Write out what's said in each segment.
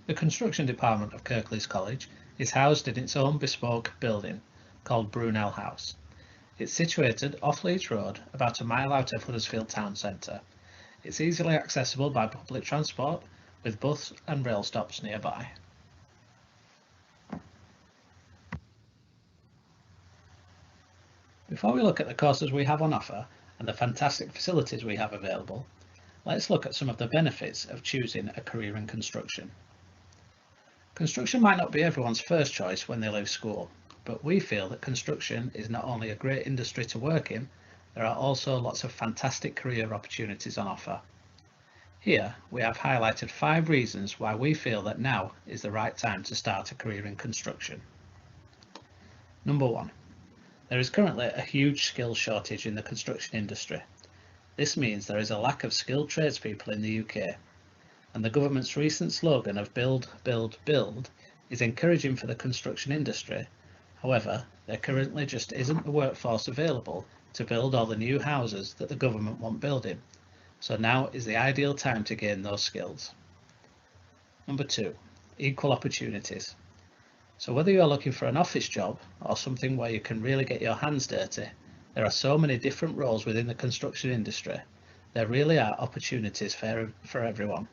The construction department of Kirklees College is housed in its own bespoke building called Brunel House. It's situated off Leeds Road, about a mile out of Huddersfield town centre. It's easily accessible by public transport, with bus and rail stops nearby. Before we look at the courses we have on offer and the fantastic facilities we have available, let's look at some of the benefits of choosing a career in construction. Construction might not be everyone's first choice when they leave school, but we feel that construction is not only a great industry to work in, there are also lots of fantastic career opportunities on offer. Here we have highlighted 5 reasons why we feel that now is the right time to start a career in construction. Number 1. There is currently a huge skills shortage in the construction industry. This means there is a lack of skilled tradespeople in the UK, and the government's recent slogan of build, build, build is encouraging for the construction industry. However, there currently just isn't the workforce available to build all the new houses that the government want building, so now is the ideal time to gain those skills. Number 2, equal opportunities. So whether you are looking for an office job or something where you can really get your hands dirty, there are so many different roles within the construction industry. There really are opportunities for everyone.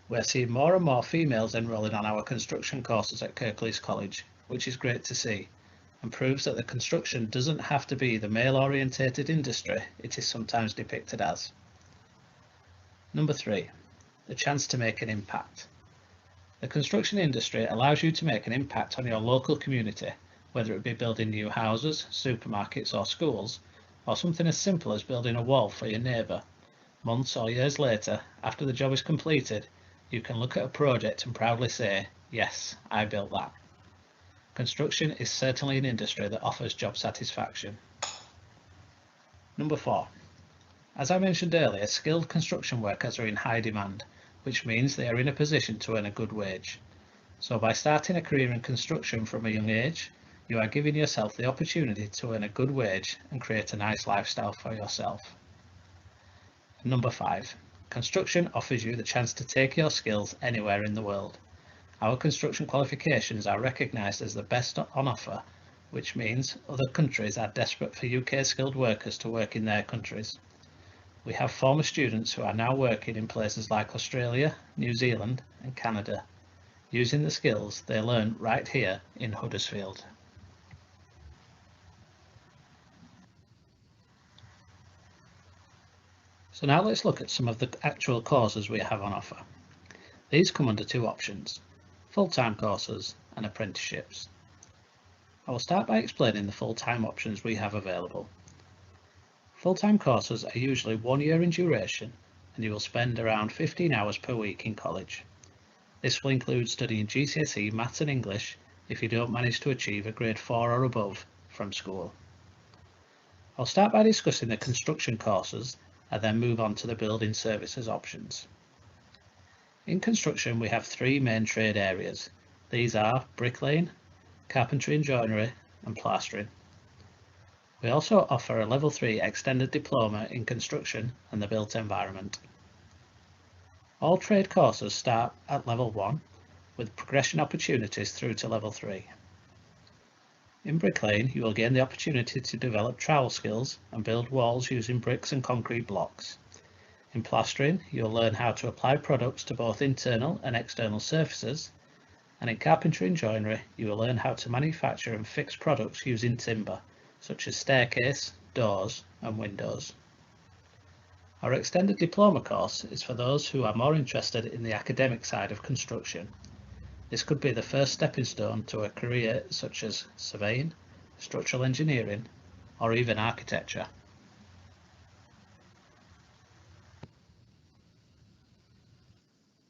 We are seeing more and more females enrolling on our construction courses at Kirklees College, which is great to see, and proves that the construction doesn't have to be the male-orientated industry it is sometimes depicted as. Number 3, the chance to make an impact. The construction industry allows you to make an impact on your local community, whether it be building new houses, supermarkets or schools, or something as simple as building a wall for your neighbour. Months or years later, after the job is completed, you can look at a project and proudly say, yes, I built that. Construction is certainly an industry that offers job satisfaction. Number 4. As I mentioned earlier, skilled construction workers are in high demand, which means they are in a position to earn a good wage. So by starting a career in construction from a young age, you are giving yourself the opportunity to earn a good wage and create a nice lifestyle for yourself. And number 5. Construction offers you the chance to take your skills anywhere in the world. Our construction qualifications are recognised as the best on offer, which means other countries are desperate for UK skilled workers to work in their countries. We have former students who are now working in places like Australia, New Zealand and Canada, using the skills they learned right here in Huddersfield. So now let's look at some of the actual courses we have on offer. These come under 2 options, full-time courses and apprenticeships. I will start by explaining the full-time options we have available. Full-time courses are usually 1 year in duration, and you will spend around 15 hours per week in college. This will include studying GCSE Maths and English if you don't manage to achieve a grade 4 or above from school. I'll start by discussing the construction courses and then move on to the building services options. In construction we have 3 main trade areas. These are bricklaying, carpentry and joinery and plastering. We also offer a level 3 extended diploma in construction and the built environment. All trade courses start at level 1 with progression opportunities through to level 3. In bricklaying, you will gain the opportunity to develop trowel skills and build walls using bricks and concrete blocks. In plastering, you'll learn how to apply products to both internal and external surfaces, and in carpentry and joinery, you will learn how to manufacture and fix products using timber, such as staircase, doors and windows. Our extended diploma course is for those who are more interested in the academic side of construction. This could be the first stepping stone to a career such as surveying, structural engineering, or even architecture.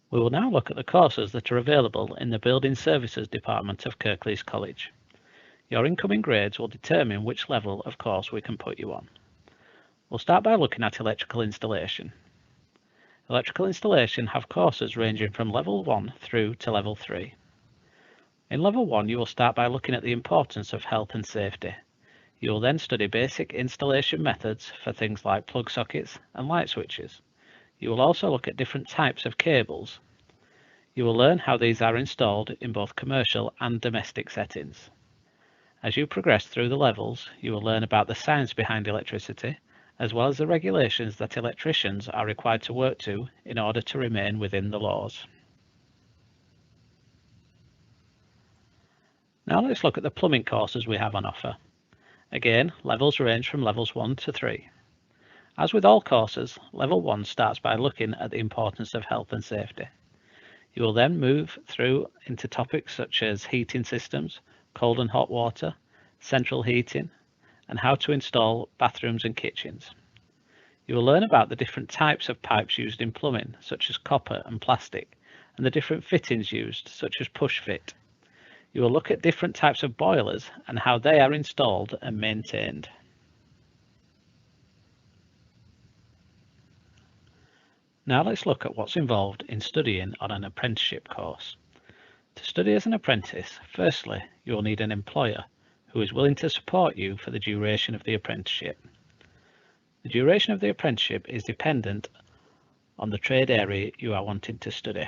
We will now look at the courses that are available in the Building Services Department of Kirklees College. Your incoming grades will determine which level of course we can put you on. We'll start by looking at electrical installation. Electrical installation have courses ranging from level 1 through to level 3. In level 1 you will start by looking at the importance of health and safety. You will then study basic installation methods for things like plug sockets and light switches. You will also look at different types of cables. You will learn how these are installed in both commercial and domestic settings. As you progress through the levels, you will learn about the science behind electricity, as well as the regulations that electricians are required to work to in order to remain within the laws. Now let's look at the plumbing courses we have on offer. Again, levels range from levels 1 to 3. As with all courses, level 1 starts by looking at the importance of health and safety. You will then move through into topics such as heating systems, cold and hot water, central heating, and how to install bathrooms and kitchens. You will learn about the different types of pipes used in plumbing, such as copper and plastic, and the different fittings used, such as push fit. You will look at different types of boilers and how they are installed and maintained. Now let's look at what's involved in studying on an apprenticeship course. To study as an apprentice, firstly, you will need an employer who is willing to support you for the duration of the apprenticeship. The duration of the apprenticeship is dependent on the trade area you are wanting to study,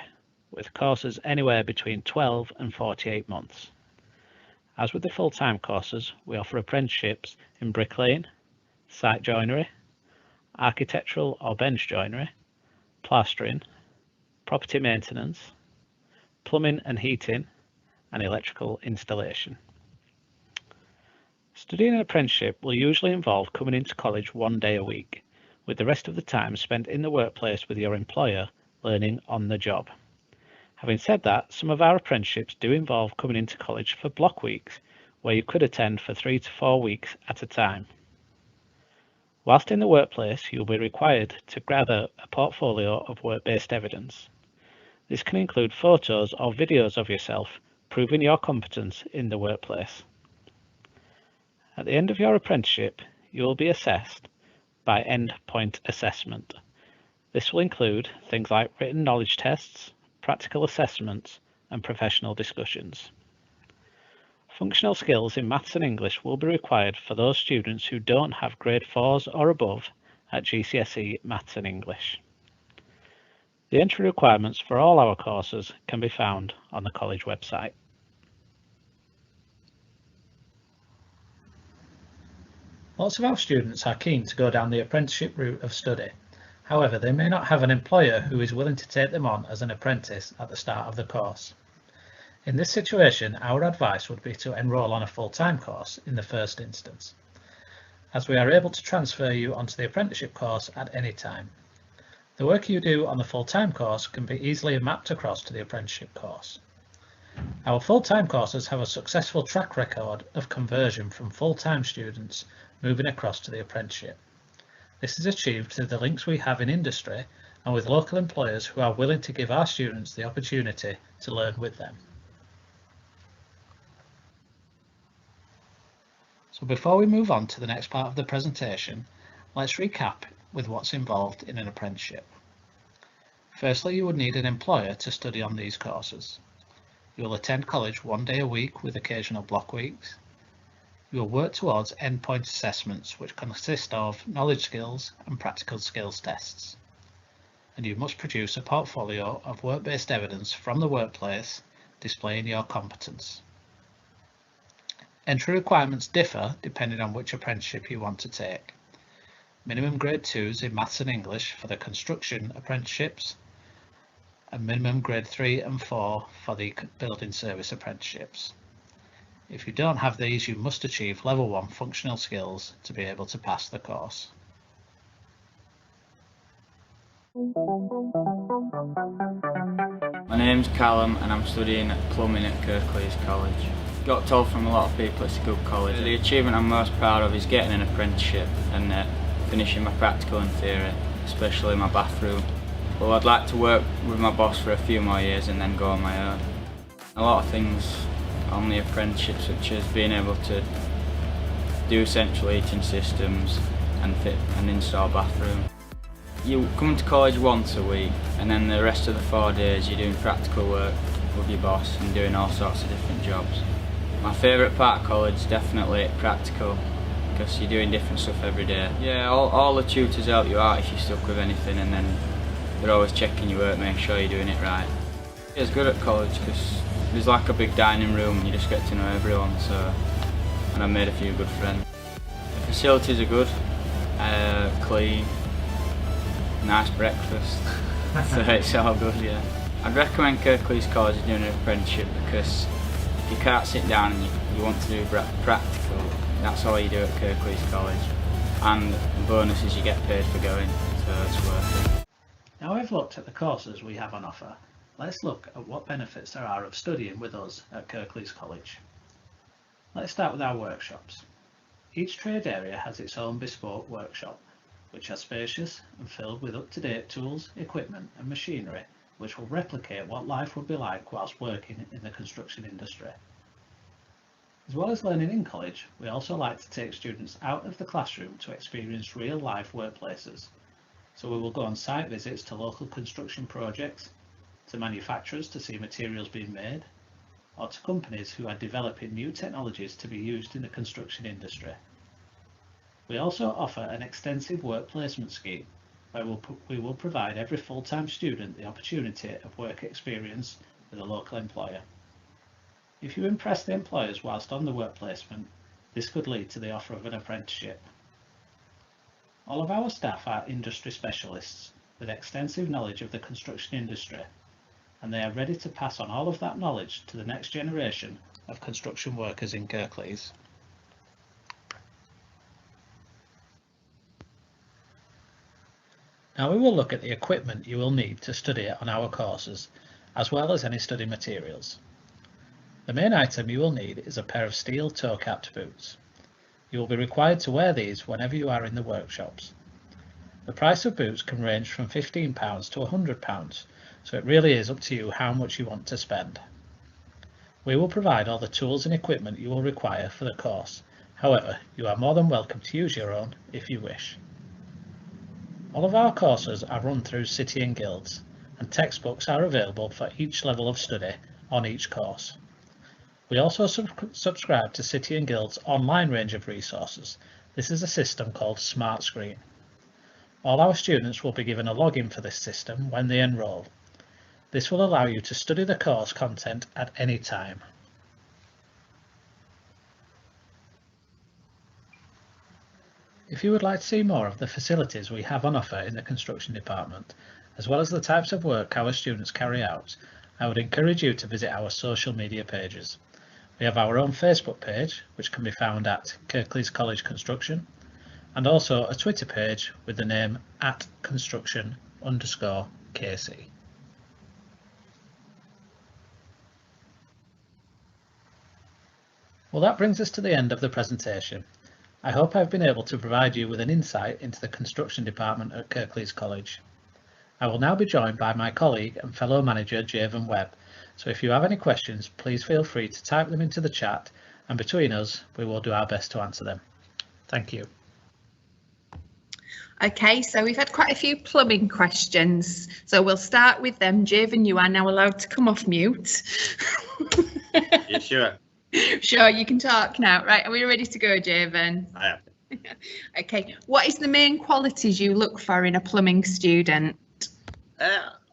with courses anywhere between 12 and 48 months. As with the full-time courses, we offer apprenticeships in bricklaying, site joinery, architectural or bench joinery, plastering, property maintenance, plumbing and heating, and electrical installation. Studying an apprenticeship will usually involve coming into college 1 day a week, with the rest of the time spent in the workplace with your employer learning on the job. Having said that, some of our apprenticeships do involve coming into college for block weeks, where you could attend for 3 to 4 weeks at a time. Whilst in the workplace, you will be required to gather a portfolio of work-based evidence. This can include photos or videos of yourself proving your competence in the workplace. At the end of your apprenticeship, you will be assessed by endpoint assessment. This will include things like written knowledge tests, practical assessments, and professional discussions. Functional skills in maths and English will be required for those students who don't have grade 4s or above at GCSE Maths and English. The entry requirements for all our courses can be found on the college website. Lots of our students are keen to go down the apprenticeship route of study. However, they may not have an employer who is willing to take them on as an apprentice at the start of the course. In this situation, our advice would be to enrol on a full-time course in the first instance, as we are able to transfer you onto the apprenticeship course at any time. The work you do on the full-time course can be easily mapped across to the apprenticeship course. Our full-time courses have a successful track record of conversion from full-time students moving across to the apprenticeship. This is achieved through the links we have in industry and with local employers who are willing to give our students the opportunity to learn with them. So before we move on to the next part of the presentation, let's recap with what's involved in an apprenticeship. Firstly, you would need an employer to study on these courses. You will attend college 1 day a week with occasional block weeks. You will work towards endpoint assessments, which consist of knowledge skills and practical skills tests. And you must produce a portfolio of work-based evidence from the workplace displaying your competence. Entry requirements differ depending on which apprenticeship you want to take. Minimum grade 2s in maths and English for the construction apprenticeships, and minimum grade 3 and 4 for the building service apprenticeships. If you don't have these, you must achieve level 1 functional skills to be able to pass the course. My name's Callum and I'm studying plumbing at Kirklees College. Got told from a lot of people it's a good college. The achievement I'm most proud of is getting an apprenticeship and finishing my practical and theory, especially my bathroom. Well, I'd like to work with my boss for a few more years and then go on my own. A lot of things on the apprenticeship, such as being able to do central heating systems and fit and install bathroom. You come to college once a week and then the rest of the 4 days you're doing practical work with your boss and doing all sorts of different jobs. My favourite part of college is definitely practical, because you're doing different stuff every day. Yeah, all the tutors help you out if you're stuck with anything, and then they're always checking your work, making sure you're doing it right. It's good at college because there's like a big dining room and you just get to know everyone, and I made a few good friends. The facilities are good, clean, nice breakfast, so it's all good, yeah. I'd recommend Kirklees College doing an apprenticeship because if you can't sit down and you want to do practical, that's all you do at Kirklees College. And the bonus is you get paid for going, so it's worth it. Now we've looked at the courses we have on offer. Let's look at what benefits there are of studying with us at Kirklees College. Let's start with our workshops. Each trade area has its own bespoke workshop, which are spacious and filled with up-to-date tools, equipment and machinery, which will replicate what life would be like whilst working in the construction industry. As well as learning in college, we also like to take students out of the classroom to experience real-life workplaces. So we will go on site visits to local construction projects, to manufacturers to see materials being made, or to companies who are developing new technologies to be used in the construction industry. We also offer an extensive work placement scheme where we will provide every full-time student the opportunity of work experience with a local employer. If you impress the employers whilst on the work placement, this could lead to the offer of an apprenticeship. All of our staff are industry specialists with extensive knowledge of the construction industry, and they are ready to pass on all of that knowledge to the next generation of construction workers in Kirklees. Now we will look at the equipment you will need to study on our courses, as well as any study materials. The main item you will need is a pair of steel toe-capped boots. You will be required to wear these whenever you are in the workshops. The price of boots can range from £15 to £100, so it really is up to you how much you want to spend. We will provide all the tools and equipment you will require for the course. However, you are more than welcome to use your own if you wish. All of our courses are run through City and Guilds, and textbooks are available for each level of study on each course. We also subscribe to City and Guild's online range of resources. This is a system called Smart Screen. All our students will be given a login for this system when they enroll. This will allow you to study the course content at any time. If you would like to see more of the facilities we have on offer in the construction department, as well as the types of work our students carry out, I would encourage you to visit our social media pages. We have our own Facebook page, which can be found at Kirklees College Construction, and also a Twitter page with the name @construction_KC. Well, that brings us to the end of the presentation. I hope I've been able to provide you with an insight into the construction department at Kirklees College. I will now be joined by my colleague and fellow manager Javen Webb, so if you have any questions please feel free to type them into the chat, and between us we will do our best to answer them. Thank you. Okay, so we've had quite a few plumbing questions, so we'll start with them. Javen, you are now allowed to come off mute. Yeah, sure. Sure, you can talk now. Right, are we ready to go, Javen? I am. Okay, what is the main qualities you look for in a plumbing student?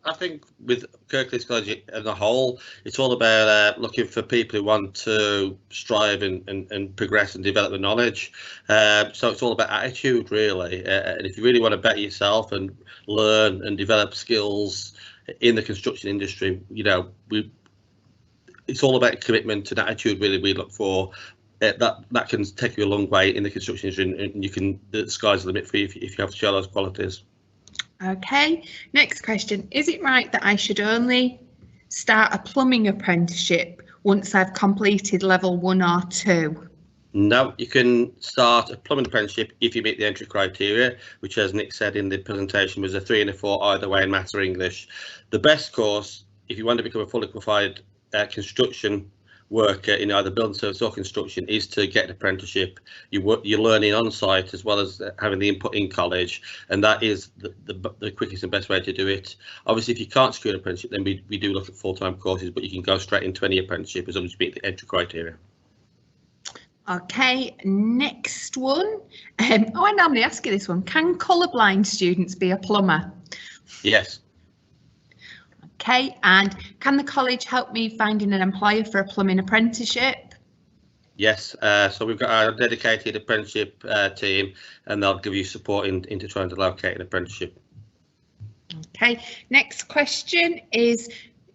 I think with Kirklees College as a whole, it's all about looking for people who want to strive and progress and develop the knowledge. So it's all about attitude, really. And if you really want to better yourself and learn and develop skills in the construction industry, you know, it's all about commitment and attitude. Really, we look for that can take you a long way in the construction industry, and you can, the sky's the limit for you if you have to show those qualities. Okay, next question. Is it right that I should only start a plumbing apprenticeship once I've completed level 1 or 2? No, you can start a plumbing apprenticeship if you meet the entry criteria, which, as Nick said in the presentation, was a 3 and a 4 either way in maths or English. The best course, if you want to become a fully qualified construction worker in either building service or construction, is to get an apprenticeship. You're learning on site as well as having the input in college, and that is the quickest and best way to do it. Obviously, if you can't secure an apprenticeship, then we do look at full-time courses, but you can go straight into any apprenticeship as long as you meet the entry criteria. Okay, next one. I normally ask you this one. Can colourblind students be a plumber? Yes. Okay, and can the college help me finding an employer for a plumbing apprenticeship? Yes, so we've got our dedicated apprenticeship team, and they'll give you support into trying to locate an apprenticeship. Okay, next question is,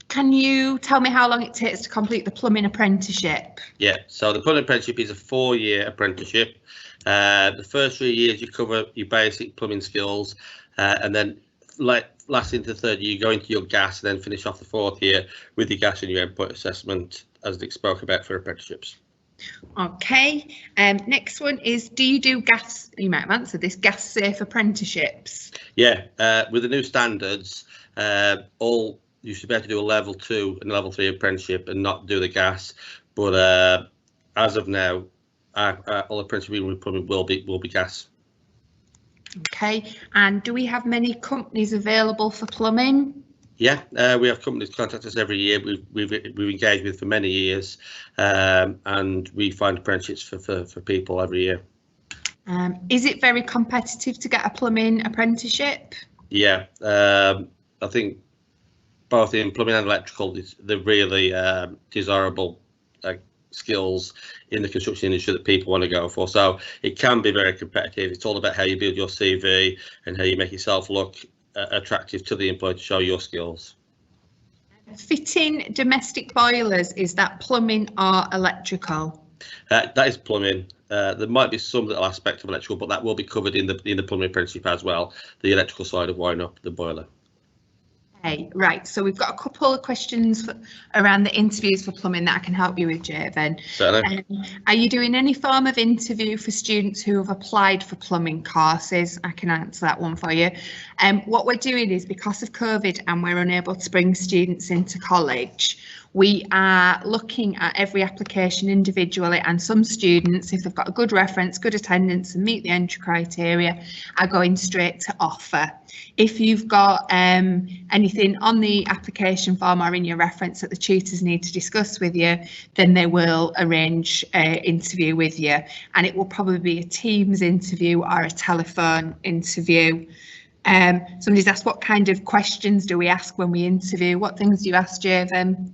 can you tell me how long it takes to complete the plumbing apprenticeship? Yeah, so the plumbing apprenticeship is a 4-year apprenticeship. The first 3 years you cover your basic plumbing skills, and then last into the 3rd year you go into your gas, and then finish off the 4th year with your gas and your endpoint assessment, as Nick spoke about for apprenticeships. Okay, next one is, do you do gas, you might have answered this, gas safe apprenticeships? Yeah, with the new standards, you should be able to do a level 2 and level 3 apprenticeship and not do the gas, but as of now, all apprenticeship with plumbing will be gas. Okay, and do we have many companies available for plumbing? Yeah, we have companies contact us every year. We've engaged with for many years, and we find apprenticeships for people every year. Is it very competitive to get a plumbing apprenticeship? Yeah, I think both in plumbing and electrical, they're really desirable skills in the construction industry that people want to go for. So it can be very competitive. It's all about how you build your CV and how you make yourself look attractive to the employer to show your skills. Fitting domestic boilers, is that plumbing or electrical? That is plumbing. There might be some little aspect of electrical, but that will be covered in the plumbing apprenticeship as well, the electrical side of wiring up the boiler. Okay, right, so we've got a couple of questions around the interviews for plumbing that I can help you with, Javen. Certainly. Are you doing any form of interview for students who have applied for plumbing courses? I can answer that one for you. What we're doing is, because of COVID and we're unable to bring students into college, we are looking at every application individually, and some students, if they've got a good reference, good attendance and meet the entry criteria, are going straight to offer. If you've got anything on the application form or in your reference that the tutors need to discuss with you, then they will arrange an interview with you, and it will probably be a Teams interview or a telephone interview. Somebody's asked, what kind of questions do we ask when we interview? What things do you ask, Javen?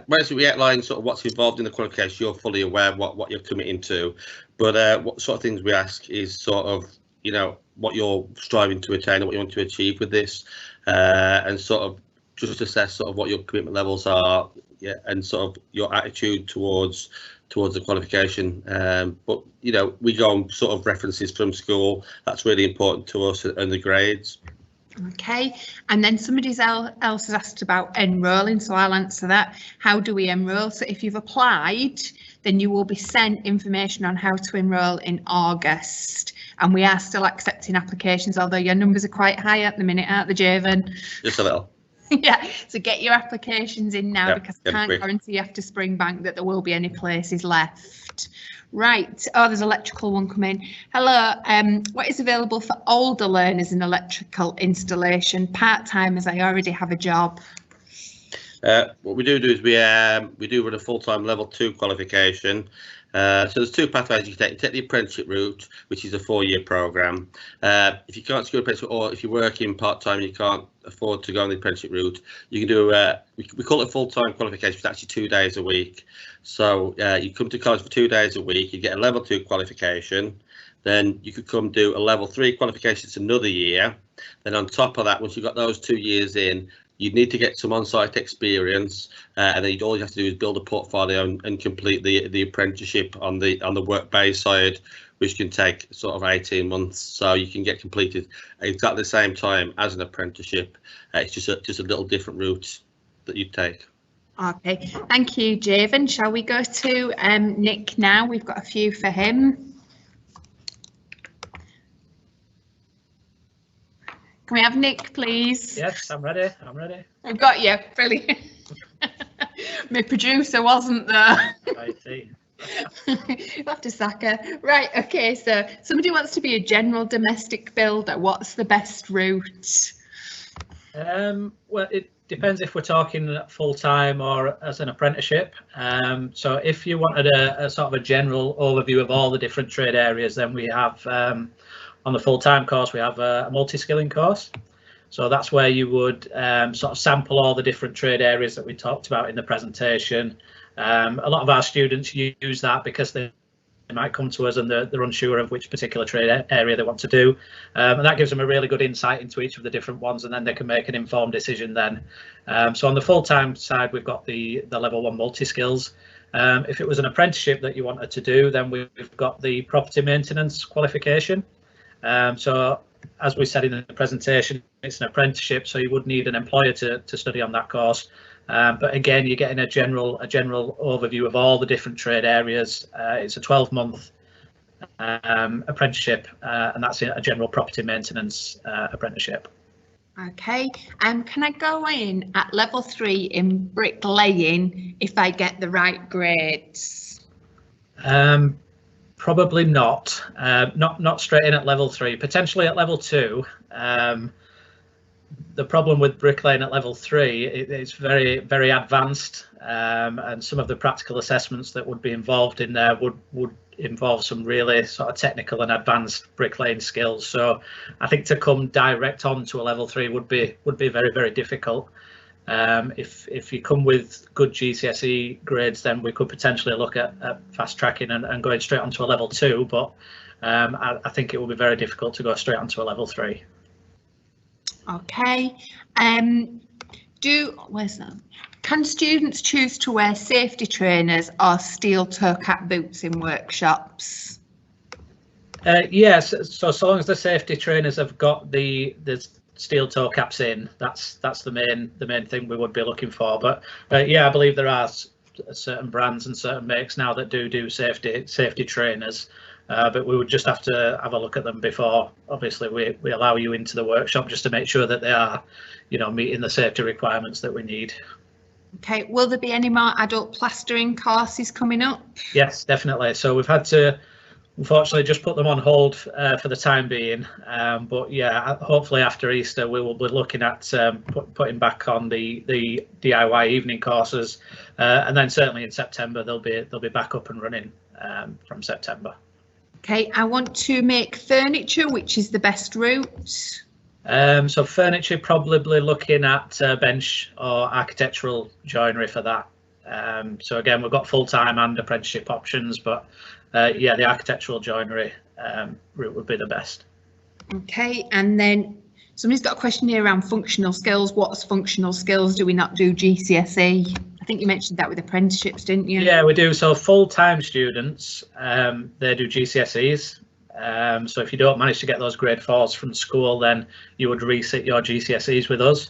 Whereas we outline sort of what's involved in the qualification, you're fully aware of what you're committing to, but what sort of things we ask is sort of, you know, what you're striving to attain and what you want to achieve with this, and sort of just assess sort of what your commitment levels are, yeah, and sort of your attitude towards the qualification. But you know, we go on sort of references from school. That's really important to us, and the grades. Okay, and then somebody else has asked about enrolling, so I'll answer that. How do we enrol? So if you've applied, then you will be sent information on how to enrol in August, and we are still accepting applications, although your numbers are quite high at the minute, aren't they, Javen? Just a little. Yeah, so get your applications in now, because I can't quick. guarantee after Springbank that there will be any places left. Right, oh, there's an electrical one coming. Hello, what is available for older learners in electrical installation? Part-time, as I already have a job. What we do is we do run a full-time level 2 qualification. So there's 2 pathways you can take. You take the apprenticeship route, which is a 4-year program. If you can't secure an apprenticeship, or if you're working part-time and you can't afford to go on the apprenticeship route, you can do we call it full-time qualification, which is actually 2 days a week. So you come to college for 2 days a week, you get a level 2 qualification, then you could come do a level 3 qualification. It's another year. Then on top of that, once you've got those 2 years in, you'd need to get some on-site experience, and then all you have to do is build a portfolio and complete the apprenticeship on the work-based side, which can take sort of 18 months. So you can get completed exactly the same time as an apprenticeship. It's just a little different route that you take. Okay, thank you, Javen. Shall we go to Nick now? We've got a few for him. Can we have Nick, please? Yes, I'm ready. I've got you. Brilliant. My producer wasn't there. I see. You'll have to sack her. Right, okay, so somebody wants to be a general domestic builder. What's the best route? Well, it depends if we're talking full-time or as an apprenticeship. So if you wanted a sort of a general overview of all the different trade areas, then we have on the full-time course, we have a multi-skilling course. So that's where you would sort of sample all the different trade areas that we talked about in the presentation. A lot of our students use that because they might come to us and they're unsure of which particular trade area they want to do, and that gives them a really good insight into each of the different ones, and then they can make an informed decision then. So on the full-time side, we've got the level 1 multi-skills. If it was an apprenticeship that you wanted to do, then we've got the property maintenance qualification. So as we said in the presentation, it's an apprenticeship, so you would need an employer to study on that course. But again, you're getting a general overview of all the different trade areas. It's a 12-month apprenticeship, and that's a general property maintenance apprenticeship. Okay, can I go in at level 3 in bricklaying if I get the right grades? Probably not. Not straight in at level 3. Potentially at level 2. The problem with bricklaying at level 3, it's very, very advanced, and some of the practical assessments that would be involved in there would involve some really sort of technical and advanced bricklaying skills. So I think to come direct on to a level 3 would be very, very difficult. If you come with good GCSE grades, then we could potentially look at fast tracking and going straight onto a level 2, but I think it will be very difficult to go straight onto a level 3. Okay, where's that? Can students choose to wear safety trainers or steel toe cap boots in workshops? Yes, so long as the safety trainers have got the steel toe caps in, that's the main thing we would be looking for. But yeah, I believe there are certain brands and certain makes now that do safety trainers. But we would just have to have a look at them before, obviously, we allow you into the workshop, just to make sure that they are, meeting the safety requirements that we need. Okay, will there be any more adult plastering courses coming up? Yes, definitely. So we've had to, unfortunately, just put them on hold for the time being. But yeah, hopefully after Easter, we will be looking at putting back on the DIY evening courses, and then certainly in September they'll be back up and running from September. Okay, I want to make furniture. Which is the best route? So furniture, probably looking at bench or architectural joinery for that. So again, we've got full-time and apprenticeship options, but yeah, the architectural joinery route would be the best. Okay, and then somebody's got a question here around functional skills. What's functional skills? Do we not do GCSE? I think you mentioned that with apprenticeships, didn't you? Yeah, we do. So full-time students, they do GCSEs. So if you don't manage to get those grade 4s from school, then you would resit your GCSEs with us.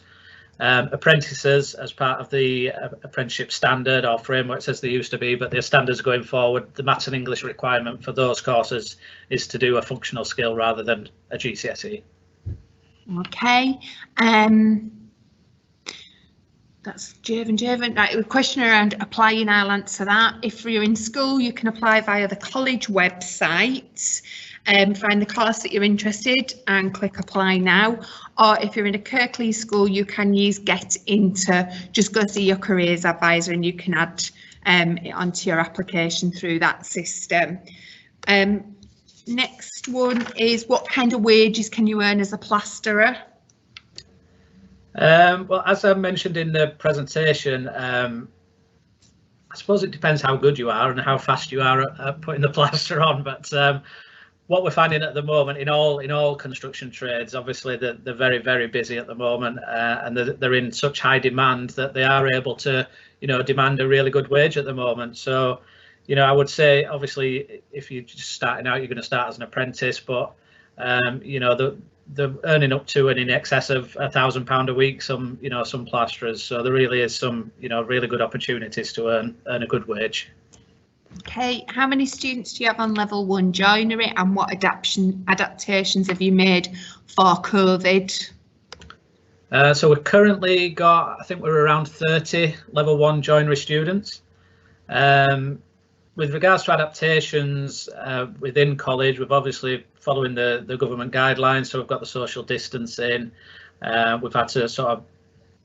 Apprentices, as part of the apprenticeship standard or frameworks as they used to be, but their standards going forward, the maths and English requirement for those courses is to do a functional skill rather than a GCSE. Okay. That's Javan. Right, a question around applying, I'll answer that. If you're in school, you can apply via the college website, find the course that you're interested and click apply now. Or if you're in a Kirklees school, you can use Get Into, just go see your careers advisor and you can add it onto your application through that system. Next one is, what kind of wages can you earn as a plasterer? Well, as I mentioned in the presentation, I suppose it depends how good you are and how fast you are at putting the plaster on. But what we're finding at the moment in all construction trades, obviously they're very, very busy at the moment, and they're in such high demand that they are able to, demand a really good wage at the moment. So, I would say, obviously, if you're just starting out, you're going to start as an apprentice, but they're earning up to and in excess of £1,000 a week, some plasterers. So there really is some, really good opportunities to earn a good wage. Okay, how many students do you have on level 1 joinery, and what adaptations have you made for COVID? So we've currently got, I think we're around 30 level 1 joinery students. With regards to adaptations within college, we've obviously following the government guidelines, so we've got the social distancing. We've had to sort of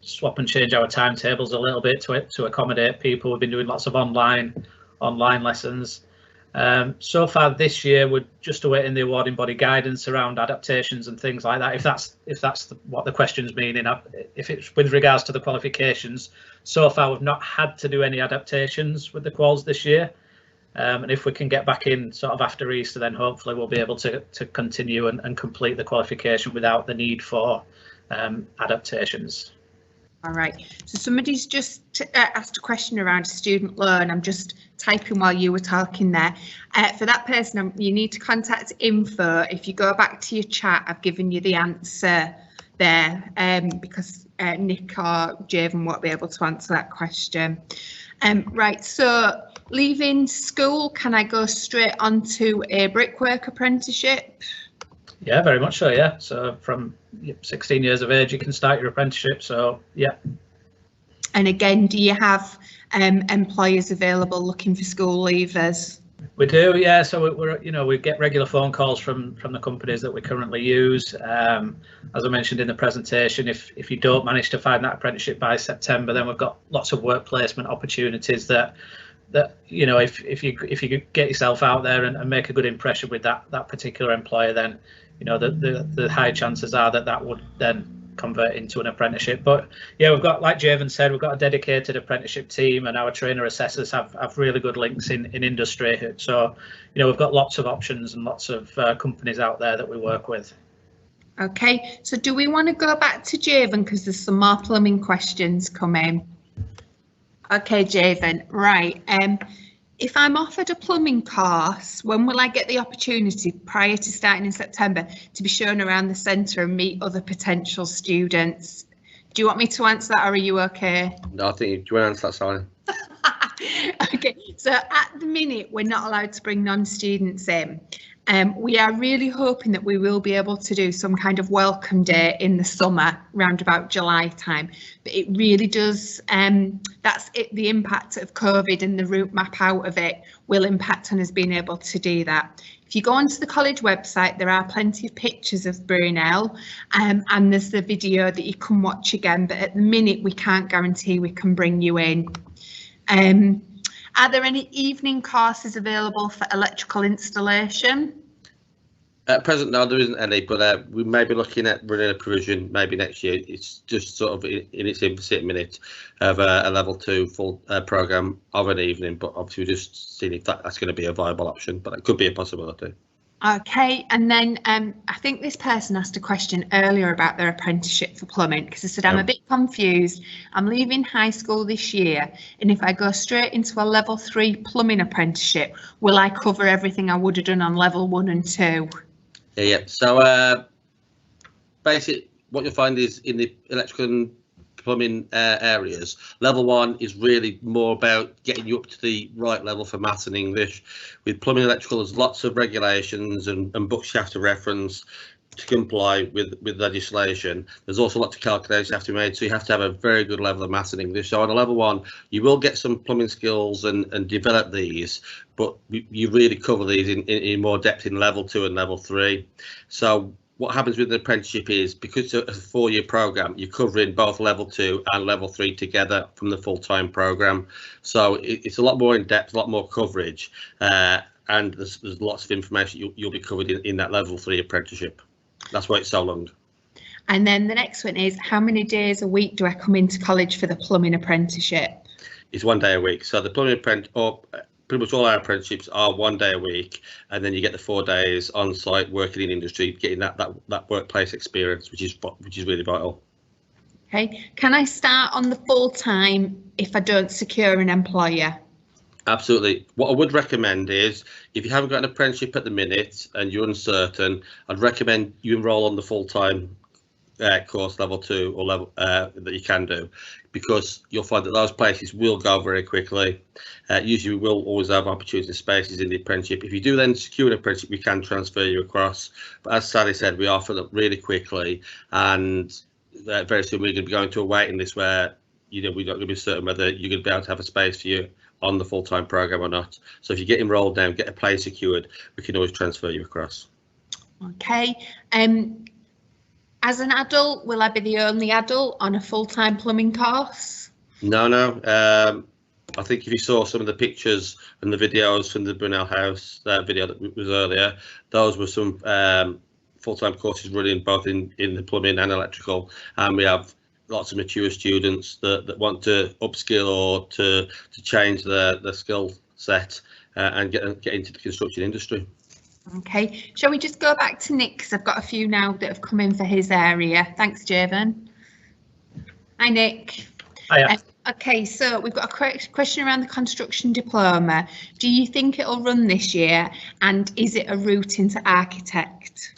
swap and change our timetables a little bit to accommodate people. We've been doing lots of online lessons. So far this year, we're just awaiting the awarding body guidance around adaptations and things like that. If that's what the question's meaning, if it's with regards to the qualifications, so far we've not had to do any adaptations with the quals this year. And if we can get back in sort of after Easter, then hopefully we'll be able to continue and complete the qualification without the need for adaptations. All right, so somebody's just asked a question around student loan. I'm just typing while you were talking there. For that person, you need to contact info. If you go back to your chat, I've given you the answer there, because Nick or Javen won't be able to answer that question. Right, so leaving school, can I go straight onto a brickwork apprenticeship? Yeah, very much so, yeah. So from 16 years of age, you can start your apprenticeship, so yeah. And again, do you have employers available looking for school leavers? We do, yeah. So we get regular phone calls from the companies that we currently use. As I mentioned in the presentation, if you don't manage to find that apprenticeship by September, then we've got lots of work placement opportunities that if you get yourself out there and make a good impression with that particular employer, then the high chances are that would then convert into an apprenticeship. But yeah, we've got, like Javen said, we've got a dedicated apprenticeship team, and our trainer assessors have really good links in industry. So we've got lots of options and lots of companies out there that we work with. Okay, so do we want to go back to Javen, because there's some more plumbing questions coming? Okay, Javen, right. If I'm offered a plumbing course, when will I get the opportunity prior to starting in September to be shown around the centre and meet other potential students? Do you want me to answer that, or are you okay? No, I think you want to answer that, Simon. Okay, so at the minute, we're not allowed to bring non-students in. We are really hoping that we will be able to do some kind of welcome day in the summer, round about July time. But it really does, that's it, the impact of COVID and the route map out of it will impact on us being able to do that. If you go onto the college website, there are plenty of pictures of Brunel, and there's the video that you can watch again. But at the minute, we can't guarantee we can bring you in. Are there any evening courses available for electrical installation? At present, no, there isn't any, but we may be looking at running a provision maybe next year. It's just sort of in its infancy at the minute of a level 2 full programme of an evening, but obviously we're just seeing if that's going to be a viable option, but it could be a possibility. Okay, and then I think this person asked a question earlier about their apprenticeship for plumbing, because I said, I'm a bit confused. I'm leaving high school this year, and if I go straight into a level 3 plumbing apprenticeship, will I cover everything I would have done on level 1 and 2? Yeah. So basically, what you'll find is in the electrical and plumbing areas, level 1 is really more about getting you up to the right level for maths and English. With plumbing and electrical, there's lots of regulations and books you have to reference to comply with legislation. There's also lots of calculations have to be made, so you have to have a very good level of maths and English. So on a level 1, you will get some plumbing skills and develop these, but you really cover these in more depth in level 2 and level 3. So what happens with the apprenticeship is, because it's a 4-year program, you're covering both level 2 and level 3 together from the full-time program. So it's a lot more in depth, a lot more coverage, and there's lots of information you'll be covered in that level 3 apprenticeship. That's why it's so long. And then the next one is, how many days a week do I come into college for the plumbing apprenticeship? It's 1 day a week. So the plumbing apprentice, or pretty much all our apprenticeships, are 1 day a week, and then you get the 4 days on site working in industry, getting that workplace experience, which is really vital. Okay, can I start on the full time if I don't secure an employer? Absolutely. What I would recommend is, if you haven't got an apprenticeship at the minute and you're uncertain, I'd recommend you enrol on the full-time course, level 2 or level that you can do, because you'll find that those places will go very quickly. Usually we will always have opportunities and spaces in the apprenticeship. If you do then secure an apprenticeship, we can transfer you across. But as Sally said, we offer them really quickly, and very soon we're going to be going to a waiting list where we're not going to be certain whether you're going to be able to have a space for you on the full-time program or not. So if you get enrolled now, get a place secured, we can always transfer you across. Okay. As an adult, will I be the only adult on a full-time plumbing course? No. I think if you saw some of the pictures and the videos from the Brunel house, that video that was earlier, those were some full-time courses running both in the plumbing and electrical, and we have lots of mature students that want to upskill or to change their skill set and get into the construction industry. Okay, shall we just go back to Nick, because I've got a few now that have come in for his area. Thanks, Javen. Hi, Nick. Hiya. Okay, so we've got a question around the construction diploma. Do you think it'll run this year, and is it a route into architect?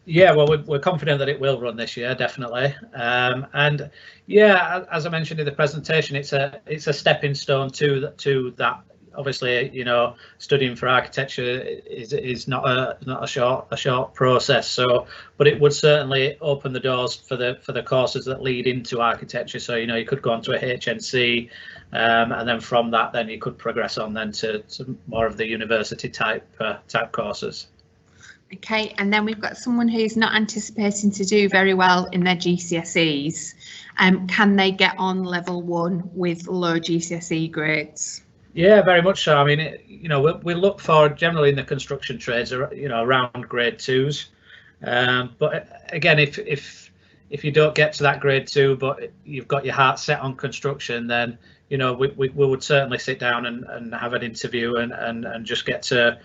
Yeah, well, we're confident that it will run this year, definitely. And yeah, as I mentioned in the presentation, it's a stepping stone to that. Obviously, you know, studying for architecture is not a short process. So, but it would certainly open the doors for the courses that lead into architecture. So, you know, you could go on to a HNC, and then from that, then you could progress on then to more of the university type courses. Okay, and then we've got someone who's not anticipating to do very well in their GCSEs. Can they get on level 1 with low GCSE grades? Yeah, very much so. I mean, you know, we look for generally in the construction trades, you know, around grade 2s. But again, if you don't get to that grade 2, but you've got your heart set on construction, then, you know, we would certainly sit down and have an interview and just get to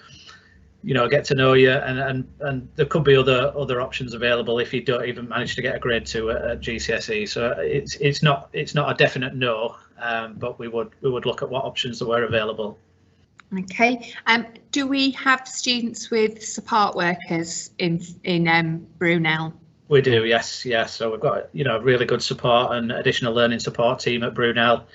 know you, and there could be other options available if you don't even manage to get a grade 2 at GCSE. So it's not a definite no, but we would look at what options there were available. Okay. Do we have students with support workers in Brunel? We do, yes. So we've got, you know, really good support and additional learning support team at Brunel.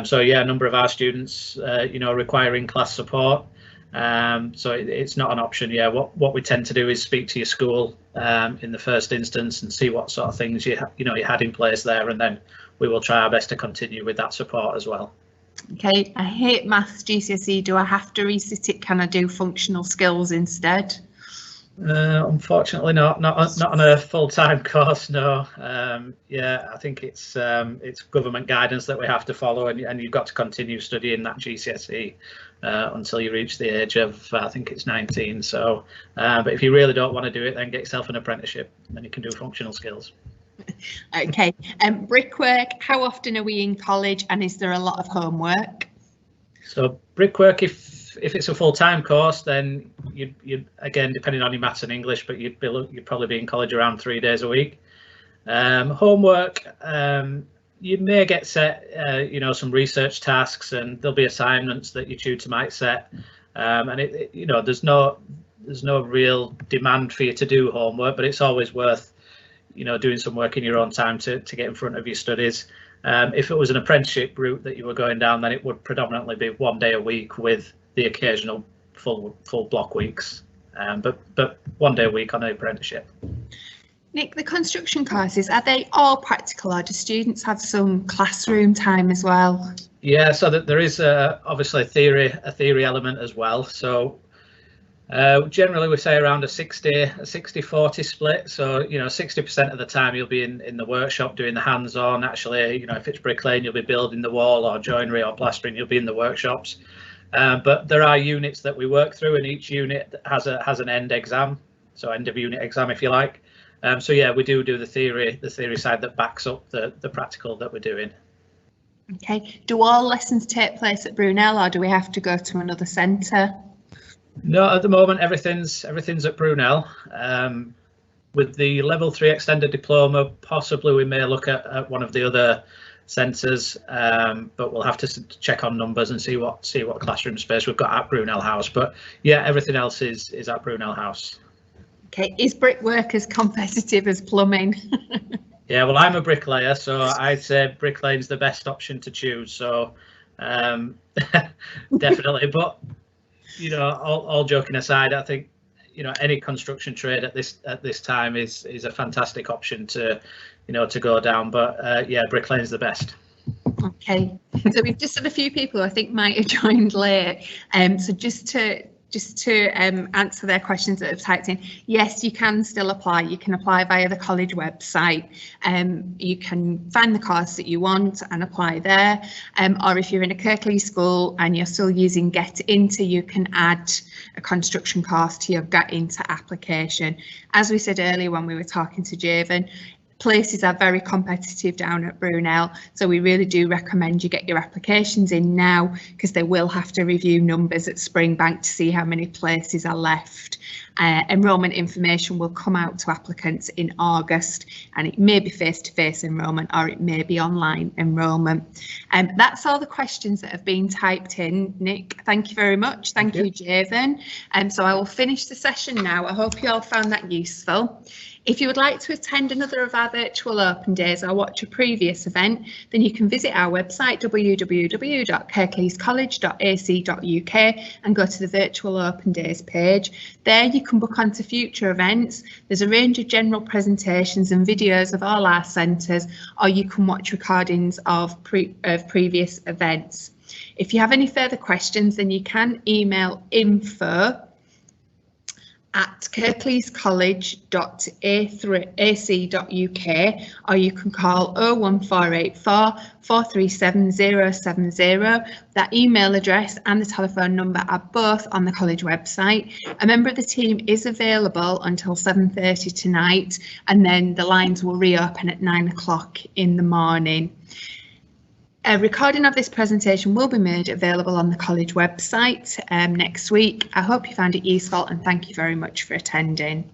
So yeah, a number of our students, you know, requiring class support. So it's not an option. Yeah, what we tend to do is speak to your school in the first instance and see what sort of things you had in place there, and then we will try our best to continue with that support as well. Okay, I hate maths GCSE. Do I have to resit it? Can I do functional skills instead? Unfortunately, not on a full-time course. No. Yeah, I think it's government guidance that we have to follow, and you've got to continue studying that GCSE until you reach the age of, I think it's 19. So, but if you really don't want to do it, then get yourself an apprenticeship, then you can do functional skills. Okay. Brickwork. How often are we in college, and is there a lot of homework? So brickwork, if it's a full-time course, then you again, depending on your maths and English, but you'd probably be in college around 3 days a week. Homework, you may get set, you know, some research tasks, and there'll be assignments that your tutor might set, and you know, there's no real demand for you to do homework, but it's always worth, you know, doing some work in your own time to get in front of your studies. If it was an apprenticeship route that you were going down, then it would predominantly be 1 day a week with the occasional full block weeks, but 1 day a week on the apprenticeship. Nick, the construction courses, are they all practical, or do students have some classroom time as well? Yeah, so that there is obviously a theory element as well. So generally we say around a 60-40 split. So, you know, 60% of the time you'll be in the workshop doing the hands-on. Actually, you know, if it's bricklaying, you'll be building the wall, or joinery or plastering, you'll be in the workshops. But there are units that we work through, and each unit has an end exam, so end of unit exam, if you like. So yeah, we do the theory side that backs up the practical that we're doing. Okay. Do all lessons take place at Brunel, or do we have to go to another centre? No, at the moment everything's at Brunel. With the level 3 extended diploma, possibly we may look at one of the other centres, but we'll have to check on numbers and see what classroom space we've got at Brunel House. But yeah, everything else is at Brunel House. Okay, is brickwork as competitive as plumbing? Yeah, well, I'm a bricklayer, so I'd say bricklaying's the best option to choose. So definitely, but you know, all joking aside, I think, you know, any construction trade at this time is a fantastic option to, you know, to go down. But yeah, bricklaying's the best. Okay, so we've just had a few people I think might have joined late. So just to just to answer their questions that have typed in, yes, you can still apply. You can apply via the college website. You can find the course that you want and apply there. Or if you're in a Kirklees school and you're still using Get Into, you can add a construction course to your Get Into application. As we said earlier when we were talking to Javen, places are very competitive down at Brunel, so we really do recommend you get your applications in now, because they will have to review numbers at Springbank to see how many places are left. Enrolment information will come out to applicants in August, and it may be face-to-face enrolment or it may be online enrolment. That's all the questions that have been typed in. Nick, thank you very much. Thank you, Javen. So I will finish the session now. I hope you all found that useful. If you would like to attend another of our virtual open days or watch a previous event, then you can visit our website www.kirkleescollege.ac.uk and go to the virtual open days page. There you can book onto future events. There's a range of general presentations and videos of all our centres, or you can watch recordings of previous events. If you have any further questions, then you can email info@kirkleescollege.ac.uk, or you can call 01484 437 070. That email address and the telephone number are both on the college website. A member of the team is available until 7:30 tonight, and then the lines will reopen at 9 o'clock in the morning. A recording of this presentation will be made available on the college website next week. I hope you found it useful, and thank you very much for attending.